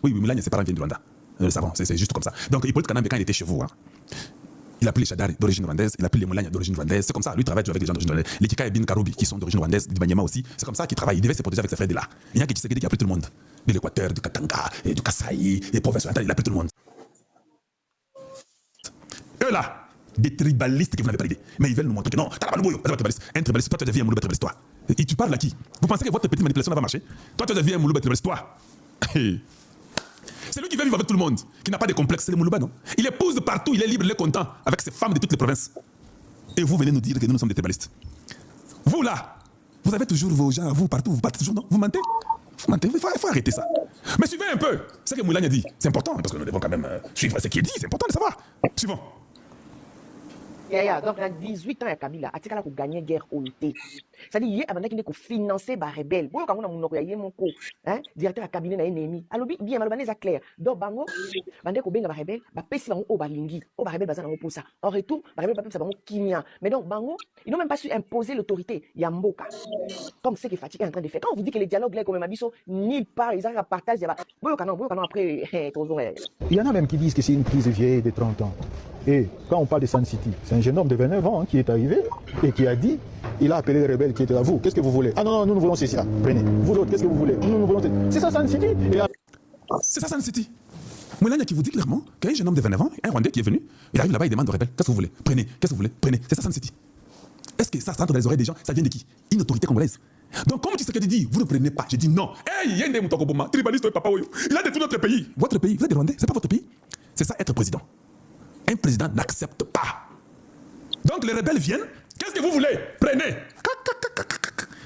Oui, Moulania, ses parents viennent du Rwanda. Nous le savons, c'est juste comme ça. Donc, Hippolyte Kanambe, quand il était chez vous, hein, il a pris les Chadari d'origine rwandaise, il a pris les Moulania d'origine rwandaise. C'est comme ça, lui travaille avec les gens d'origine rwandaise. Les Kika et Bin Karoubi, qui sont d'origine rwandaise, du Banyama aussi. C'est comme ça qu'il travaille. Il devait se protéger avec ses frères de là. Il y a qui a pris tout le monde. De l'Équateur, du Katanga, et du Kasaï, des provinces orientales, il a pris tout le monde. Eux là, des tribalistes que vous n'avez pas idée. Mais ils veulent nous montrer que non, t'as la un tribaliste, toi tu as déjà vu un Moulouba tribaliste, toi. Et tu parles à qui? Vous pensez que votre petite manipulation va marcher? Toi tu as déjà vu un Moulouba tribaliste, toi. C'est lui qui veut vivre avec tout le monde, qui n'a pas de complexe, c'est le Moulouba, non? Il épouse partout, il est libre, il est content avec ses femmes de toutes les provinces. Et vous venez nous dire que nous sommes des tribalistes. Vous là, vous avez toujours vos gens, vous partout, vous partez toujours, non? Vous mentez? Vous mentez, il faut arrêter ça. Mais suivez un peu ce que Moulania dit. C'est important, parce que nous devons quand même suivre ce qui est dit, c'est important de savoir. Suivons. Donc, dans 18 ans, Kabila, a tika gagner la guerre au thé. C'est-à-dire, il y a un qui financer les rebelles. Bon, quand on a mon directeur à cabinet na ennemi. Alors, bien, malheureusement, c'est clair. Donc, bango, bande ko benga rebelle, ba pesi bango o balingi, o rebelle bazana pour ça. En retour, rebelle ba pesi bango kimia. Mais donc, bango, ils n'ont même pas su imposer l'autorité. Yamboka. Comme ce que Fatigue est en train de faire. Quand on vous dit que les dialogues là, comme Mabiso, nulle part, ils arrivent à partager. Bon, après, il y en a même qui disent que c'est une prise vieille de 30 ans. Et quand on parle de Sun City, c'est un jeune homme de 29 ans qui est arrivé et qui a dit, il a appelé les rebelles qui étaient là. Vous, qu'est-ce que vous voulez? Ah non, nous voulons c'est ça. Prenez. Vous l'autre, qu'est-ce que vous voulez? Nous voulons c'est ça Sun City. C'est ça Sun City. Moulania qui vous dit clairement qu'un jeune homme de 29 ans, un Rwandais qui est venu, il arrive là-bas, il demande aux rebelles, qu'est-ce que vous voulez? Prenez. Qu'est-ce que vous voulez? Prenez. C'est ça Sun City. Est-ce que ça rentre dans les oreilles des gens? Ça vient de qui? Une autorité congolaise. Donc, comme tu sais que tu dis, vous ne prenez pas. Je dis non. Hey, il y a un Moutokoboma, tribaliste et papa. Il a détruit notre pays. Votre pays, vous êtes des Rwandais, c'est pas votre pays. C'est ça être président. Un président n'accepte pas. Donc les rebelles viennent. Qu'est-ce que vous voulez? Prenez.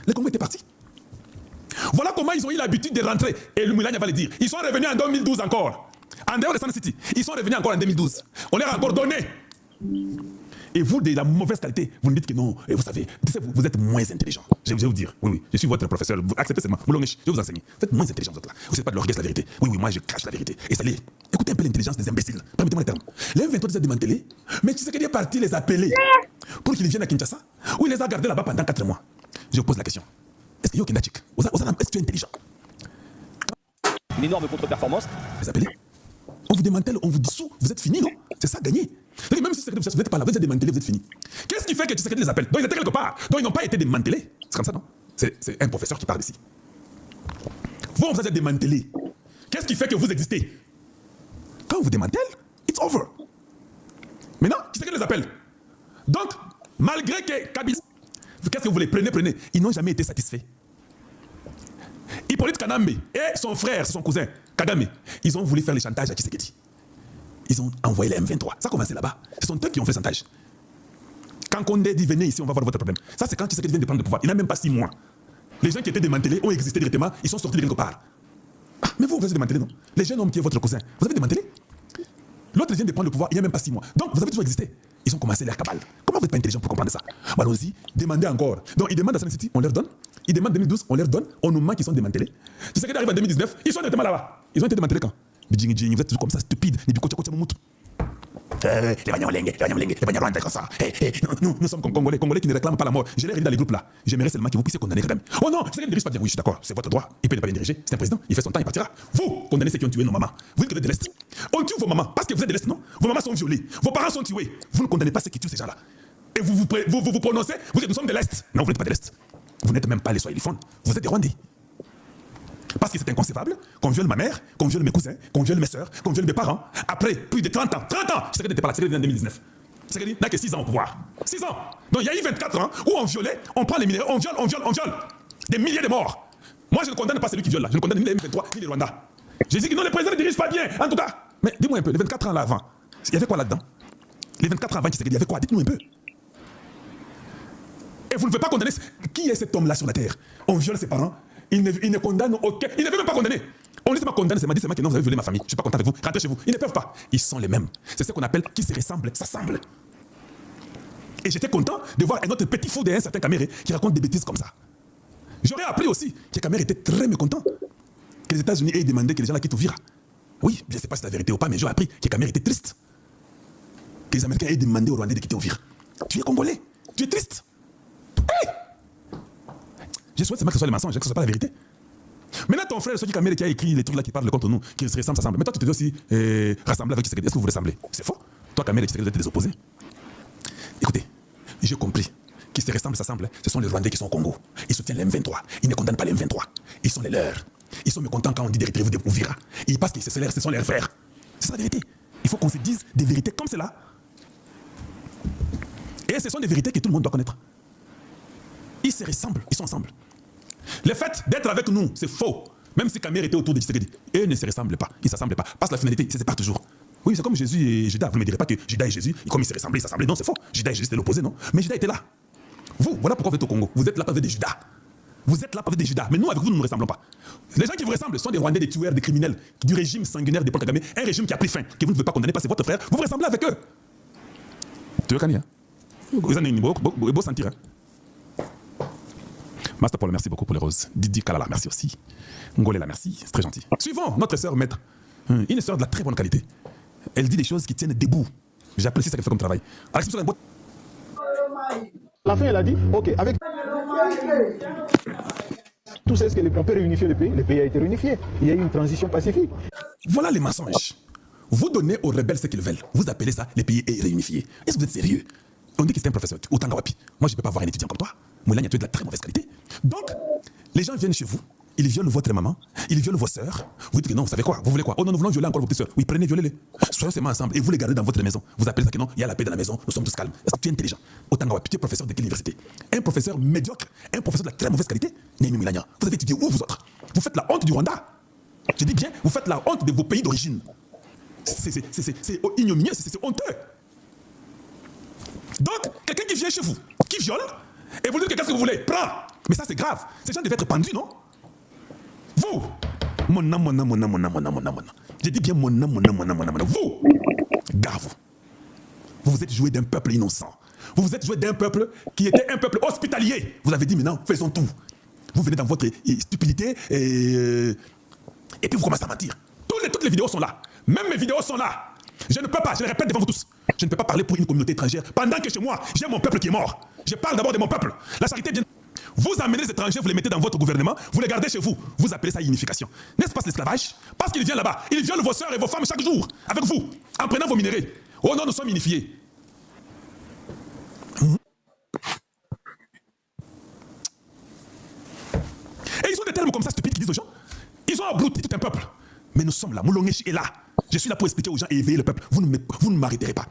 Le Congo était parti. Voilà comment ils ont eu l'habitude de rentrer. Et le Moulania va le dire. Ils sont revenus en 2012 encore. En dehors de Sun City. Ils sont revenus encore en 2012. On leur a encore donné. Et vous, de la mauvaise qualité, vous me dites que non. Et vous savez, vous êtes moins intelligent. Je vais vous dire. Oui, je suis votre professeur. Vous acceptez seulement. Je vais vous enseigner. Vous êtes moins intelligent, vous êtes là. Vous n'êtes pas de l'orgueil, c'est la vérité. Oui, moi, je cache la vérité. Et ça l'est. Écoutez un peu l'intelligence des imbéciles. Permettez-moi les termes. Les M23 les a démantelés. Mais tu sais qu'il est parti les appeler pour qu'ils viennent à Kinshasa, ou il les a gardés là-bas pendant 4 mois. Je vous pose la question. Est-ce que Yokenachik, est-ce que tu es intelligent? Une énorme contre-performance. Les appeler. On vous démantèle, on vous dissout, vous êtes fini, non? C'est ça, gagné. Même si vous n'êtes pas là, vous êtes démantelé, vous êtes fini. Qu'est-ce qui fait que tu sais que les appelle? Donc ils étaient quelque part. Donc ils n'ont pas été démantelés. C'est comme ça, non? C'est un professeur qui parle ici. Vous êtes démantelés. Qu'est-ce qui fait que vous existez? Quand on vous démantèle, it's over. Maintenant, qui c'est qui les appelle? Donc, malgré que Kabila, qu'est-ce que vous voulez? Prenez. Ils n'ont jamais été satisfaits. Hippolyte Kanambe et son frère, son cousin, Kagame, ils ont voulu faire le chantage à Tshisekedi. Ils ont envoyé les M23. Ça a commencé là-bas. Ce sont eux qui ont fait le chantage. Quand Condé dit venez ici, on va voir votre problème. Ça, c'est quand Tshisekedi vient de prendre le pouvoir. Il n'a même pas 6 mois. Les gens qui étaient démantelés ont existé directement, ils sont sortis de quelque part. Ah, mais vous êtes démantelés, non? Les jeunes hommes qui est votre cousin, vous avez démantelé? L'autre vient de prendre le pouvoir, il n'y a même pas 6 mois. Donc, vous avez toujours existé. Ils ont commencé leur cabale. Comment vous n'êtes pas intelligent pour comprendre ça? Bon, allons-y, demandez encore. Donc, ils demandent à Sun City, on leur donne. Ils demandent en 2012, on leur donne. On nous ment qu'ils sont démantelés. Tu sais qu'ils arrivent en 2019, ils sont directement là-bas. Ils ont été démantelés quand? Vous êtes toujours comme ça, stupide. Les Banyarwanda, comme ça. Nous sommes Congolais qui ne réclament pas la mort. Je l'ai dit dans les groupes là. J'aimerais seulement que vous puissiez condamner quand même. Oh non, c'est qu'il ne dirige pas bien. Oui, je suis d'accord, c'est votre droit. Il peut ne pas bien diriger. C'est un président, il fait son temps, il partira. Vous condamnez ceux qui ont tué nos mamans. Vous êtes que vous êtes de l'Est. On tue vos mamans parce que vous êtes de l'Est, non? Vos mamans sont violées. Vos parents sont tués. Vous ne condamnez pas ceux qui tuent ces gens-là. Et vous prononcez, vous êtes, nous sommes de l'Est. Non, vous n'êtes pas de l'Est. Vous n'êtes même pas les Swahiliphones. Vous êtes des Rwandais. Parce que c'est inconcevable qu'on viole ma mère, qu'on viole mes cousins, qu'on viole mes soeurs, qu'on viole mes parents. Après plus de 30 ans. 30 ans! Tshisekedi n'était pas là, Tshisekedi en 2019. Tshisekedi n'a que 6 ans au pouvoir. 6 ans! Donc il y a eu 24 ans où on violait, on prend les minéraux, on viole. Des milliers de morts. Moi je ne condamne pas celui qui viole là. Je ne condamne ni les M23 ni les Rwandais. J'ai dit que non, les présidents ne dirigent pas bien, en tout cas. Mais dis-moi un peu, les 24 ans là avant, il y avait quoi là-dedans? Les 24 ans avant Tshisekedi, il y avait quoi? Dites-nous un peu. Et vous ne pouvez pas condamner. Qui est cet homme-là sur la terre? On viole ses parents. Il ne condamne aucun. Il ne veut même pas condamner. On ne dit pas condamner, c'est m'a dit seulement que non, vous avez violé ma famille. Je ne suis pas content avec vous. Rentrez chez vous. Ils ne peuvent pas. Ils sont les mêmes. C'est ce qu'on appelle qui se ressemble, s'assemble. Et j'étais content de voir un autre petit fou d'un certain Kamere qui raconte des bêtises comme ça. J'aurais appris aussi que Kamere était très mécontent que les États-Unis aient demandé que les gens la quittent Uvira. Oui, je ne sais pas si c'est la vérité ou pas, mais j'ai appris que Kamere était triste. Que les Américains aient demandé aux Rwandais de quitter Uvira. Tu es Congolais. Tu es triste. Hey! Je souhaite seulement que ce soit le mensonge, que ce ne soit pas la vérité. Maintenant, ton frère, Soki Kamere, qui a écrit les trucs là qui parlent contre nous, qui se ressemblent. Mais toi, tu te dis aussi rassembler avec Tshisekedi. Est-ce que vous vous ressemblez? C'est faux. Toi, Kamere et Tshisekedi, vous êtes des opposés. Écoutez, j'ai compris. Qui se ressemblent, s'assemblent, ce sont les Rwandais qui sont au Congo. Ils soutiennent les M23. Ils ne condamnent pas les M23. Ils sont les leurs. Ils sont mécontents quand on dit retirez-vous de Ouvira. Ils pensent que ce sont leurs frères. C'est ça la vérité. Il faut qu'on se dise des vérités comme cela. Et ce sont des vérités que tout le monde doit connaître. Ils se ressemblent, ils sont ensemble. Le fait d'être avec nous, c'est faux. Même si Kamere était autour de Tshisekedi, eux ne se ressemblent pas. Ils ne s'assemblent pas. Parce que la finalité, ils se séparent toujours. Oui, c'est comme Jésus et Judas. Vous ne me direz pas que Judas et Jésus, comme ils se ressemblaient, ils s'assemblaient. Non, c'est faux. Judas et Jésus, c'était l'opposé, non? Mais Judas était là. Vous, voilà pourquoi vous êtes au Congo. Vous êtes là pour des Judas. Vous êtes là pour des Judas. Mais nous, avec vous, nous ne nous ressemblons pas. Les gens qui vous ressemblent sont des Rwandais, des tueurs, des criminels, du régime sanguinaire de Paul Kagame, un régime qui a pris fin, que vous ne pouvez pas condamner parce que c'est votre frère. Vous vous ressemblez avec eux. Tu veux Kanye, hein? Vous en avez beau sentir, hein? Master Paul, merci beaucoup pour les roses. Didi Kalala, merci aussi. Ngolela, merci. C'est très gentil. Suivons notre sœur maître. Une sœur de la très bonne qualité. Elle dit des choses qui tiennent debout. J'apprécie ce qu'elle fait comme travail. À la fin, elle a dit, ok, avec tout ça, est-ce qu'on peut réunifier le pays? Le pays a été réunifié. Il y a eu une transition pacifique. Voilà les mensonges. Vous donnez aux rebelles ce qu'ils veulent. Vous appelez ça les pays réunifiés. Est-ce que vous êtes sérieux? On dit que c'est un professeur. Otangawapi. Moi, je ne peux pas avoir un étudiant comme toi. Moulania, tu es de la très mauvaise qualité. Donc, les gens viennent chez vous. Ils violent votre maman, ils violent vos sœurs. Vous dites que non, vous savez quoi? Vous voulez quoi? Oh non, nous voulons violer encore vos petites sœurs. Oui, prenez, violez-les. Soyons seulement ensemble et vous les gardez dans votre maison. Vous appelez ça que non, il y a la paix dans la maison, nous sommes tous calmes. Est-ce que tu es intelligent? Otangawapi, tu es professeur de quelle université? Un professeur médiocre, un professeur de la très mauvaise qualité? Némi Moulania, vous avez étudié où vous autres? Vous faites la honte du Rwanda. Je dis bien, vous faites la honte de vos pays d'origine. C'est ignominieux, c'est honteux. Donc, quelqu'un qui vient chez vous, qui viole, et vous dites que qu'est-ce que vous voulez? Prends! Mais ça, c'est grave. Ces gens devaient être pendus, non? Vous, mona. J'ai dit bien mona. Vous, gare vous. Vous vous êtes joué d'un peuple innocent. Vous vous êtes joué d'un peuple qui était un peuple hospitalier. Vous avez dit maintenant, faisons tout. Vous venez dans votre stupidité et puis vous commencez à mentir. Toutes les vidéos sont là. Même mes vidéos sont là. Je ne peux pas, je le répète devant vous tous. Je ne peux pas parler pour une communauté étrangère pendant que chez moi, j'ai mon peuple qui est mort. Je parle d'abord de mon peuple. La charité vient. Vous amenez les étrangers, vous les mettez dans votre gouvernement, vous les gardez chez vous. Vous appelez ça unification. N'est-ce pas l'esclavage? Parce qu'il vient là-bas. Il viole vos soeurs et vos femmes chaque jour, avec vous, en prenant vos minéraux. Oh non, nous sommes unifiés. Et ils ont des termes comme ça stupides qui disent aux gens. Ils ont abruti tout un peuple. Mais nous sommes là. Moulongechi est là. Je suis là pour expliquer aux gens et éveiller le peuple. Vous ne m'arrêterez pas.